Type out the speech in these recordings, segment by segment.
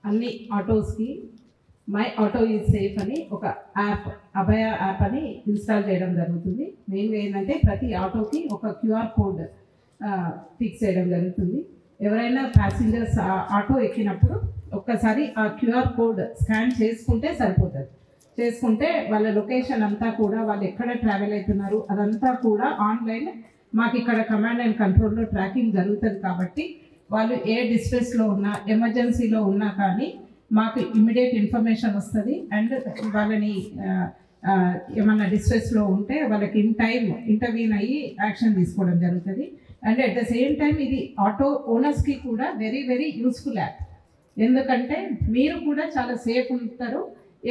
అన్ని ఆటోస్కి my auto is safe అని ఒక యాప్, అభయ యాప్ అని ఇన్స్టాల్ చేయడం జరుగుతుంది. మెయిన్గా ఏంటంటే ప్రతి ఆటోకి ఒక క్యూఆర్ కోడ్ ఫిక్స్ చేయడం జరుగుతుంది. ఎవరైనా ప్యాసింజర్స్ ఆటో ఎక్కినప్పుడు ఒక్కసారి ఆ క్యూఆర్ కోడ్ స్కాన్ చేసుకుంటే సరిపోతుంది. చేసుకుంటే వాళ్ళ లొకేషన్ అంతా కూడా, వాళ్ళు ఎక్కడ ట్రావెల్ అవుతున్నారు అదంతా కూడా ఆన్లైన్ మాకు ఇక్కడ కమాండ్ అండ్ కంట్రోల్లో ట్రాకింగ్ జరుగుతుంది. కాబట్టి వాళ్ళు ఏ డిస్ట్రెస్లో ఉన్నా, ఎమర్జెన్సీలో ఉన్నా కానీ మాకు ఇమ్మీడియట్ ఇన్ఫర్మేషన్ వస్తుంది. అండ్ వాళ్ళని ఏమన్నా డిస్ట్రెస్లో ఉంటే వాళ్ళకి ఇన్ టైం ఇంటర్వ్యూన్ అయ్యి యాక్షన్ తీసుకోవడం జరుగుతుంది. And at the same time ఇది ఆటో ఓనర్స్కి కూడా వెరీ వెరీ యూస్ఫుల్ యాప్. ఎందుకంటే మీరు కూడా చాలా సేఫ్ ఉంటారు.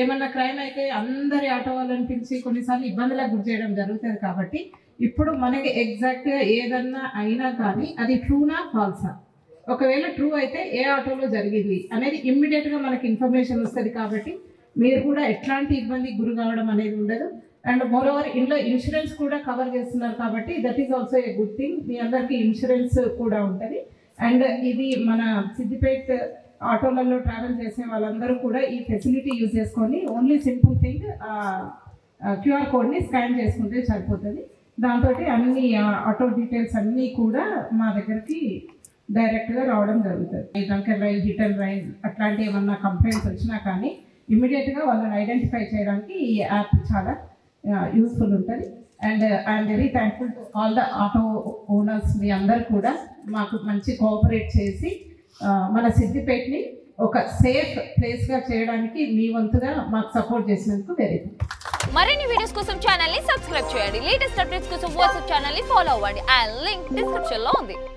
ఏమన్నా క్రైమ్ అయితే అందరి ఆటో వాళ్ళని పిలిచి కొన్నిసార్లు ఇబ్బందులకు గురి చేయడం జరుగుతుంది. కాబట్టి ఇప్పుడు మనకి ఎగ్జాక్ట్గా ఏదన్నా అయినా కానీ అది ట్రూనా ఫాల్సా, ఒకవేళ ట్రూ అయితే ఏ ఆటోలో జరిగింది అనేది ఇమ్మీడియట్గా మనకి ఇన్ఫర్మేషన్ వస్తుంది. కాబట్టి మీరు కూడా ఎట్లాంటి ఇబ్బందికి గురి కావడం అనేది ఉండదు. అండ్ మోర్ ఓవర్ ఇందులో ఇన్సూరెన్స్ కూడా కవర్ చేస్తున్నారు కాబట్టి that is also a good thing. మీ అందరికీ ఇన్సూరెన్స్ కూడా ఉంటుంది. అండ్ ఇది మన సిద్దిపేట ఆటోలలో ట్రావెల్ చేసే వాళ్ళందరూ కూడా ఈ ఫెసిలిటీ యూజ్ చేసుకొని ఓన్లీ సింపుల్ థింగ్ క్యూఆర్ కోడ్ని స్కాన్ చేసుకుంటే సరిపోతుంది. దాంతో అన్ని ఆటో డీటెయిల్స్ అన్నీ కూడా మా దగ్గరికి డైరెక్ట్గా రావడం జరుగుతుంది. Drunken drive, hit and drive అట్లాంటి ఏమన్నా కంప్లైంట్స్ వచ్చినా కానీ ఇమ్మీడియట్గా వాళ్ళని ఐడెంటిఫై చేయడానికి ఈ యాప్ చాలా యూస్ఫుల్ ఉంటుంది. And I'm very thankful to all the auto owners. మీ అందరు కూడా మాకు మంచి కోఆపరేట్ చేసి మన సిద్దిపేటని ఒక సేఫ్ ప్లేస్గా చేయడానికి మీ వంతుగా మాకు సపోర్ట్ చేసినందుకు వెరీ గుడ్. మరిన్ని వీడియోస్ కోసం ఛానల్ ని సబ్స్క్రైబ్ చేయండి. లేటెస్ట్ అప్డేట్స్ కోసం వాట్సాప్ ఛానల్ ని ఫాలో అవ్వండి. ఆ లింక్ డిస్క్రిప్షన్ లో ఉంది.